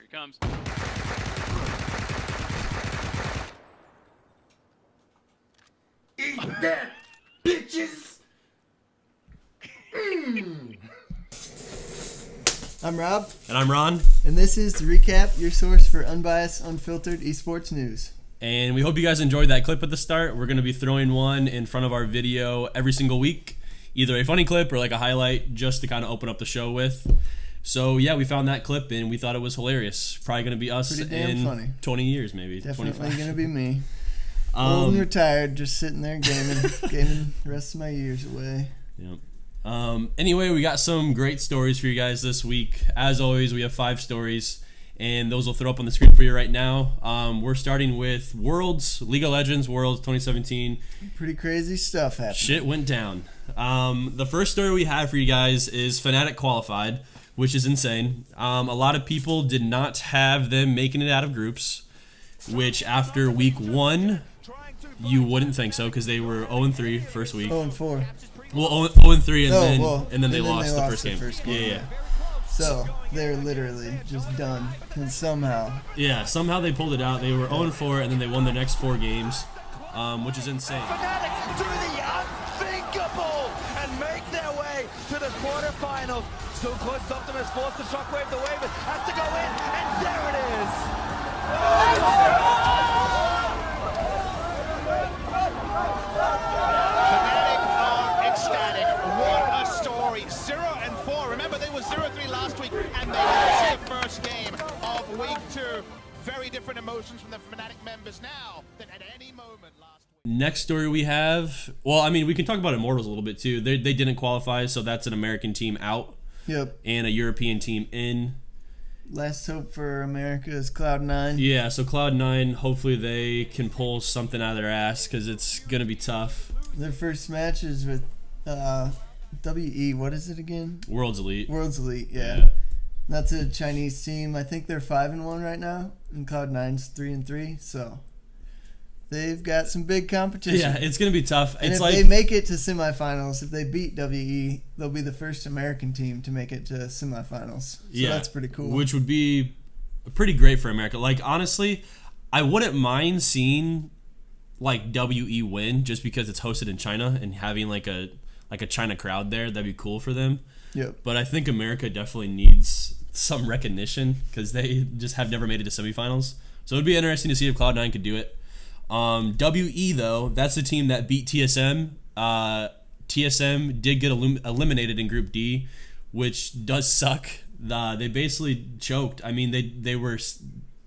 it comes. Eat that, bitches! I'm Rob, And I'm Ron, and this is The Recap, your source for unbiased, unfiltered esports news. and we hope you guys enjoyed that clip at the start. We're going to be throwing one in front of our video every single week, either a funny clip or like a highlight just to kind of open up the show with. So yeah, we found that clip and we thought it was hilarious. Probably going to be us Pretty damn in funny. 20 years maybe. Definitely 25. going to be me. Old and retired, just sitting there gaming the rest of my years away. Yep. Anyway, we got some great stories for you guys this week. As always, we have 5 stories, and those will throw up on the screen for you right now. We're starting with Worlds, League of Legends Worlds 2017. Pretty crazy stuff happening. Shit went down. The first story we have for you guys is Fnatic qualified, which is insane. A lot of people did not have them making it out of groups, which after week 1, you wouldn't think so because they were 0-3 first week. 0-4. Well, 0-3 and then they lost the first game. Yeah. So they're literally just done. And somehow. Yeah, somehow they pulled it out. They were 0-4 and then they won their next 4 games, which is insane. Fnatic do the unthinkable and make their way to the quarterfinals. So close, Optimus forced the shockwave. The wave has to go in, and there it is. Fnatic are ecstatic. What a story. 0-4. Remember, they were 0-3 last week, and they lost the first game of week 2. Very different emotions from the Fnatic members now than at any moment last week. Next story we have, well, I mean, we can talk about Immortals a little bit too. They didn't qualify, so that's an American team out. Yep. And a European team in. Last hope for America is Cloud9. Yeah, so Cloud9, hopefully they can pull something out of their ass because it's going to be tough. Their first match is with WE. What is it again? World's Elite. World's Elite, yeah. That's a Chinese team. I think they're 5-1 right now, and Cloud9's 3-3. So they've got some big competition. Yeah, it's going to be tough. And it's if like they make it to semifinals, if they beat WE, they'll be the first American team to make it to semifinals. So that's pretty cool. Which would be pretty great for America. Like, honestly, I wouldn't mind seeing like WE win just because it's hosted in China and having like a China crowd there. That'd be cool for them. Yep. But I think America definitely needs some recognition because they just have never made it to semifinals. So it'd be interesting to see if Cloud9 could do it. WE though, that's the team that beat TSM. TSM did get eliminated in Group D, which does suck. They basically choked. I mean, they were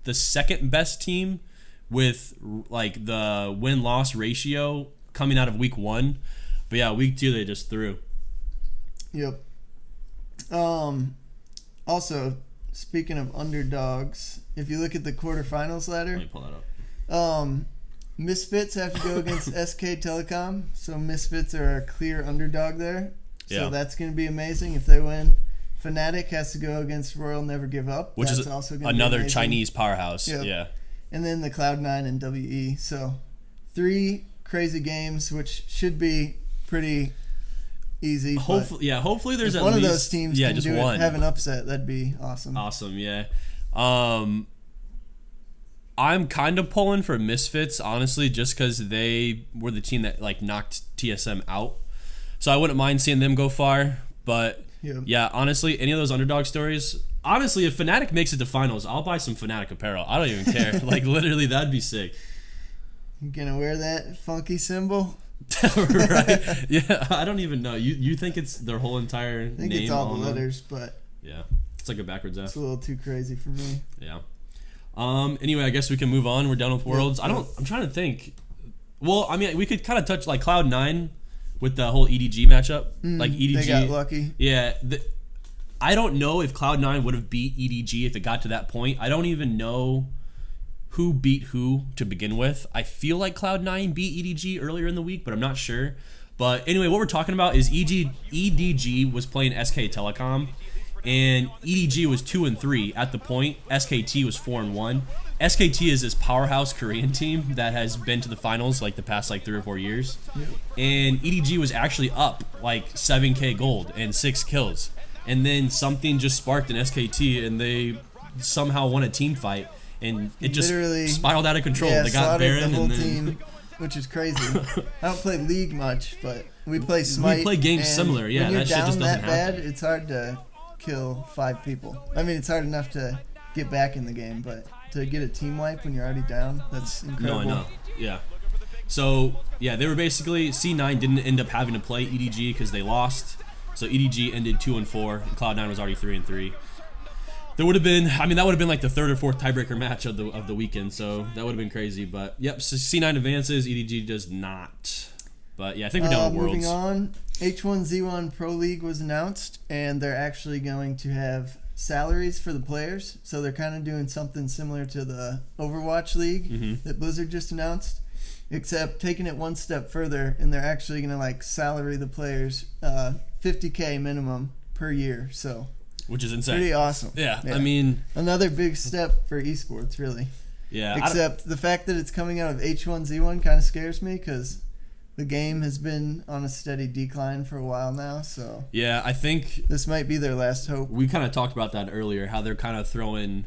the second best team with like the win-loss ratio coming out of week 1. But yeah, week 2 they just threw. Yep. Also, speaking of underdogs, if you look at the quarterfinals ladder, Let me pull that up. Misfits have to go against SK Telecom, so Misfits are a clear underdog there. So Yeah. that's going to be amazing if they win. Fnatic has to go against Royal Never Give Up. Which that's is also gonna be another amazing. Chinese powerhouse. Yep. Yeah. And then the Cloud9 and WE. So 3 crazy games, which should be pretty easy. Hopefully there's if at one least of those teams can just do one. it, have an upset, that'd be awesome. Awesome, yeah. I'm kind of pulling for Misfits, honestly, just because they were the team that like knocked TSM out. So I wouldn't mind seeing them go far. But yeah, honestly, any of those underdog stories. Honestly, if Fnatic makes it to finals, I'll buy some Fnatic apparel. I don't even care. Like literally, that'd be sick. You gonna wear that funky symbol? Right? Yeah, I don't even know. You think it's their whole entire name? I think it's all the on them? letters, but Yeah, it's like a backwards F. it's a little too crazy for me. Yeah. Anyway, I guess we can move on. We're done with Worlds. I'm trying to think. Well, I mean, we could kind of touch like Cloud9 with the whole EDG matchup. Like EDG. They got lucky. Yeah. I don't know if Cloud9 would have beat EDG if it got to that point. I don't even know who beat who to begin with. I feel like Cloud9 beat EDG earlier in the week, but I'm not sure. But anyway, what we're talking about is EDG was playing SK Telecom. And EDG was 2-3 at the point. SKT was 4-1. SKT is this powerhouse Korean team that has been to the finals like the past like 3 or 4 years. Yep. And EDG was actually up like 7k gold and 6 kills. And then something just sparked in SKT and they somehow won a team fight, and it just Literally, spiraled out of control. Yeah, They got slaughtered Baron the whole and then team, which is crazy. I don't play League much, but we play Smite. we play games and similar. Yeah, when you're that shit down just doesn't that bad, happen. it's hard to kill 5 people. I mean, it's hard enough to get back in the game, but to get a team wipe when you're already down, that's incredible. No, I know. Yeah. So yeah, they were basically C9 didn't end up having to play EDG because they lost. So EDG ended 2-4, and Cloud9 was already 3-3. There would have been, I mean, that would have been like the 3rd or 4th tiebreaker match of the weekend. So that would have been crazy. But yep, so C9 advances, EDG does not. But yeah, I think we're done with Worlds. Moving on, H1Z1 Pro League was announced, and they're actually going to have salaries for the players. So they're kind of doing something similar to the Overwatch League that Blizzard just announced, except taking it one step further, and they're actually going to like salary the players $50K minimum per year. So Which is insane. pretty awesome. Yeah, I mean, another big step for esports, really. yeah. Except the fact that it's coming out of H1Z1 kind of scares me because the game has been on a steady decline for a while now. So Yeah, I think this might be their last hope. we kind of talked about that earlier, how they're kind of throwing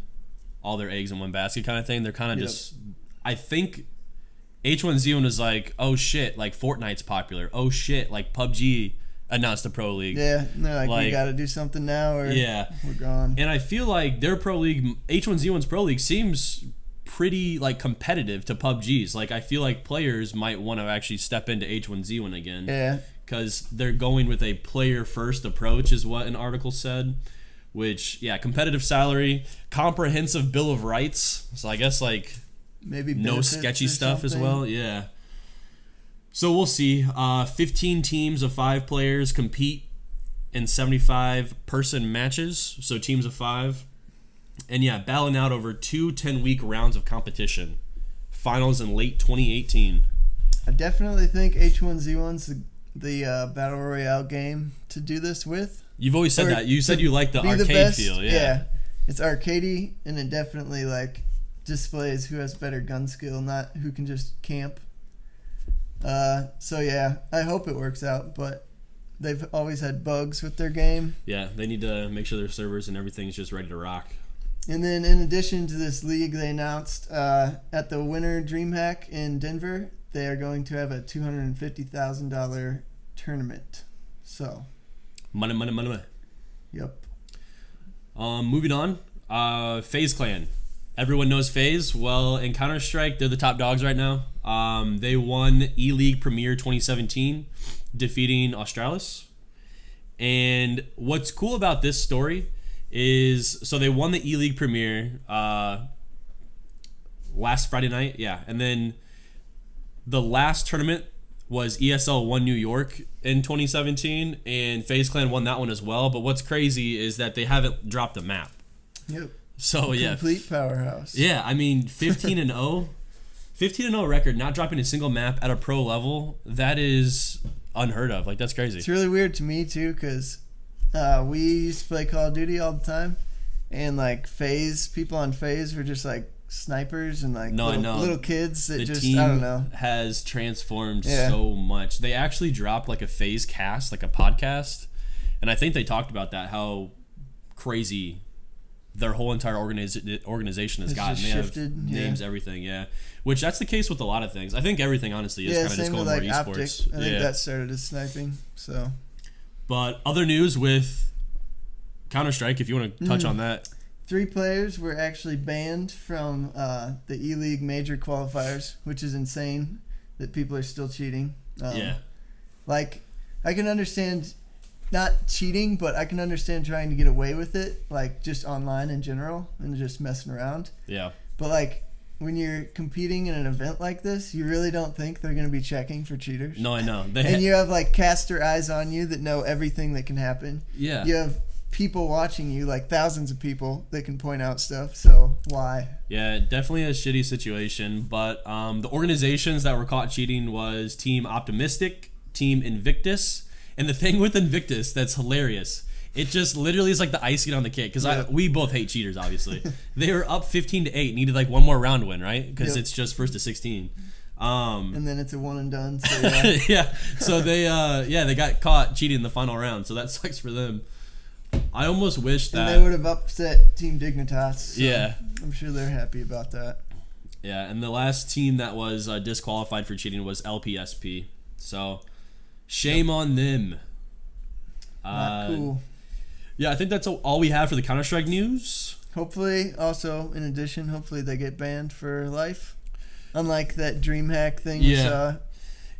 all their eggs in one basket kind of thing. They're kind of just, I think H1Z1 is like, oh shit, like Fortnite's popular. Oh shit, like PUBG announced a pro league. Yeah, and they're like, we Like, got to do something now or Yeah. we're gone. And I feel like their pro league, H1Z1's pro league, seems pretty like competitive to PUBG's. Like I feel like players might want to actually step into H1Z1 again. Yeah. Because they're going with a player-first approach, is what an article said. Which, yeah, competitive salary, comprehensive bill of rights. So I guess like Maybe no benefits sketchy or stuff as something. well. Yeah. So we'll see. 15 teams of 5 players compete in 75-person matches. So teams of 5. And yeah, battling out over 2 10-week rounds of competition. Finals in late 2018. I definitely think H1Z1's the Battle Royale game to do this with. You've always said Or that. You said to you like the be arcade best. feel. Yeah. It's arcadey, and it definitely like displays who has better gun skill, not who can just camp. So yeah, I hope it works out, but they've always had bugs with their game. Yeah, they need to make sure their servers and everything's just ready to rock. And then in addition to this league, they announced at the Winter DreamHack in Denver, they are going to have a $250,000 tournament. So, Money. yep. Moving on. FaZe Clan. Everyone knows FaZe. Well, in Counter-Strike, they're the top dogs right now. They won E-League Premier 2017, defeating Australis. And what's cool about this story is, so they won the E-League Premier last Friday night. Yeah, and then the last tournament was ESL 1 New York in 2017, and FaZe Clan won that one as well. But what's crazy is that they haven't dropped a map. Yep. So yeah, Complete powerhouse. yeah. I mean, 15-0, 15-0 record, not dropping a single map at a pro level. That is unheard of. Like that's crazy. It's really weird to me too, because we used to play Call of Duty all the time, and like FaZe, people on FaZe were just like snipers and like No, I know. little kids that The just, team I don't know. has transformed Yeah. so much. They actually dropped like a FaZe cast, like a podcast, and I think they talked about that, how crazy their whole entire organization has It's gotten. just They have shifted, yeah. names, everything, yeah. Which that's the case with a lot of things. I think everything, honestly, is Yeah, kind of just same going with more like Optic. esports. I think that started as sniping. So But other news with Counter-Strike, if you want to touch on that. 3 players were actually banned from the E-League major qualifiers, which is insane that people are still cheating. Yeah. Like, I can understand not cheating, but I can understand trying to get away with it, like just online in general and just messing around. Yeah. But like when you're competing in an event like this, you really don't think they're going to be checking for cheaters. No, I know. And you have like caster eyes on you that know everything that can happen. Yeah. You have people watching you, like thousands of people that can point out stuff. So why? Yeah, definitely a shitty situation. But the organizations that were caught cheating was Team Optimistic, Team Invictus. And the thing with Invictus that's hilarious, it just literally is like the icing on the cake. Because we both hate cheaters, obviously. They were up 15-8, needed like one more round win, right? Because it's just first to 16. And then it's a one and done. So yeah. Yeah. So they got caught cheating in the final round. So that sucks for them. I almost wish And that they would have upset Team Dignitas. So yeah. I'm sure they're happy about that. Yeah, and the last team that was disqualified for cheating was LPSP. So, shame on them. Not cool. Yeah, I think that's all we have for the Counter-Strike news. Hopefully, also, in addition, hopefully they get banned for life. Unlike that DreamHack thing we saw.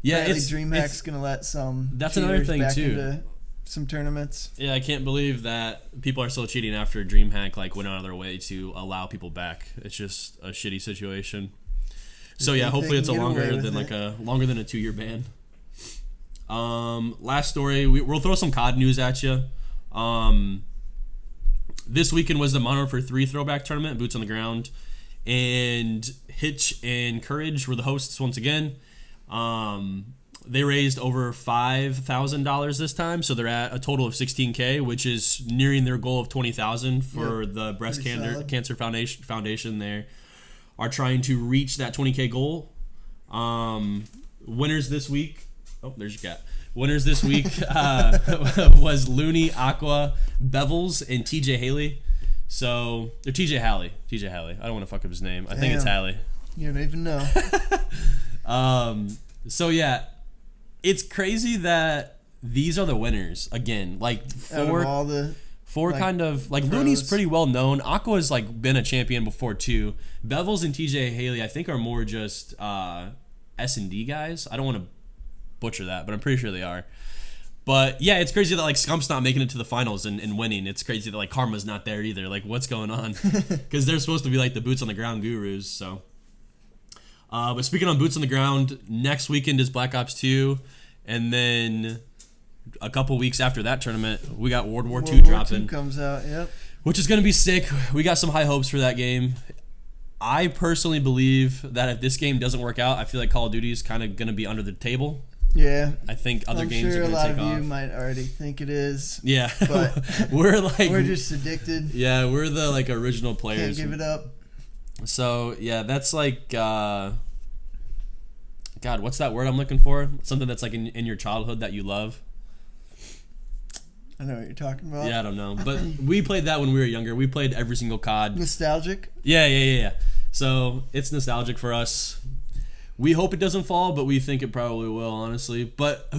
Yeah, Apparently DreamHack's going to let some that's another cheaters thing, back too. into some tournaments. Yeah, I can't believe that people are still cheating after DreamHack went out of their way to allow people back. It's just a shitty situation. So yeah, hopefully it's longer than a 2-year ban. Last story, we'll throw some COD news at you. This weekend was the Modern Warfare 3 throwback tournament, Boots on the Ground, and Hitch and Courage were the hosts once again. They raised over $5,000 this time, so they're at a total of $16K, which is nearing their goal of $20,000 for the Breast Cancer Foundation. There are trying to reach that $20K goal. Winners this week. Oh, there's your cat. Winners this week was Looney, Aqua, Bevels, and TJ Haley. So they're TJ Halley. TJ Halley. I don't want to fuck up his name. I think it's Halley. You don't even know. So yeah, it's crazy that these are the winners again. Like four kind of like pros. Looney's pretty well known. Aqua's been a champion before too. Bevels and TJ Haley I think are more just S&D guys. I don't want to butcher that, but I'm pretty sure they are. But yeah, it's crazy that Scump's not making it to the finals and winning. It's crazy that Karma's not there either. What's going on? Because they're supposed to be the boots on the ground gurus. So, but speaking on boots on the ground, next weekend is Black Ops 2, and then a couple weeks after that tournament, we got World War II dropping. II comes out, yep. Which is gonna be sick. We got some high hopes for that game. I personally believe that if this game doesn't work out, I feel like Call of Duty is kind of gonna be under the table. Yeah, I think other games sure are going to take off. a lot of you might already think it is. Yeah, but we're just addicted. Yeah, we're the original players. Can't give it up. So yeah, that's God, what's that word I'm looking for? Something that's in your childhood that you love. I know what you're talking about. Yeah, I don't know, but we played that when we were younger. We played every single COD. Nostalgic. Yeah. So it's nostalgic for us. We hope it doesn't fall, but we think it probably will, honestly. But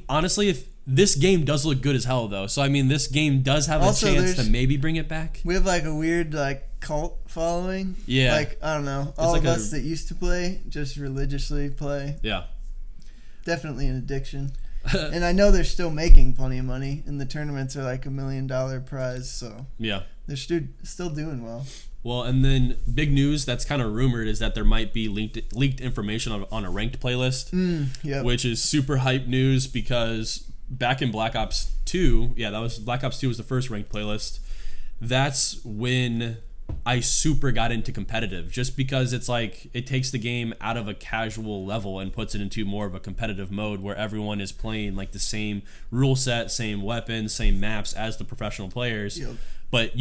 honestly, if this game does look good as hell, though. So this game does have a chance to maybe bring it back. We have a weird cult following. Yeah. I don't know. All of us that used to play just religiously play. Yeah. Definitely an addiction. And I know they're still making plenty of money, and the tournaments are $1 million prize. So yeah, they're still doing well. Well, and then big news that's kind of rumored is that there might be leaked information on a ranked playlist, which is super hype news because back in Black Ops 2, Black Ops 2 was the first ranked playlist. That's when I super got into competitive, just because it's it takes the game out of a casual level and puts it into more of a competitive mode where everyone is playing the same rule set, same weapons, same maps as the professional players, but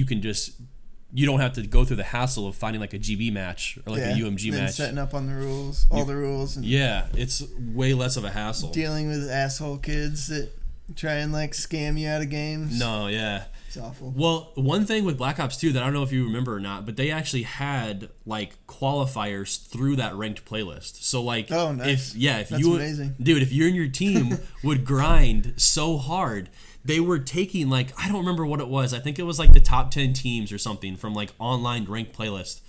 you don't have to go through the hassle of finding a GB match or a UMG match. Setting up on the rules, all the rules. And it's way less of a hassle. Dealing with asshole kids that try and scam you out of games. No, yeah. It's awful. Well, one thing with Black Ops 2 that I don't know if you remember or not, but they actually had qualifiers through that ranked playlist. So oh, nice. If that's amazing. Dude, if you and your team would grind so hard, they were taking I don't remember what it was. I think it was the top 10 teams or something from online ranked playlist,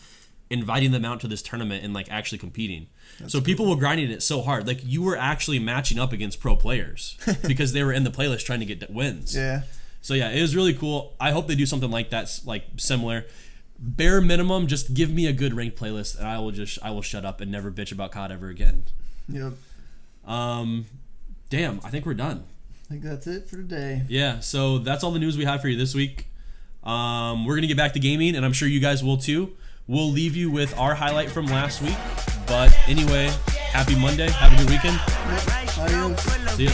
inviting them out to this tournament and actually competing. That's so cool. People were grinding it so hard. You were actually matching up against pro players because they were in the playlist trying to get wins. Yeah. So yeah, it was really cool. I hope they do something like that, similar. Bare minimum, just give me a good ranked playlist and I will shut up and never bitch about COD ever again. Yep. Damn, I think we're done. I think that's it for today. Yeah, so that's all the news we have for you this week. We're going to get back to gaming, and I'm sure you guys will too. We'll leave you with our highlight from last week. But anyway, happy Monday. Have a good weekend. Yep. Adios. See ya.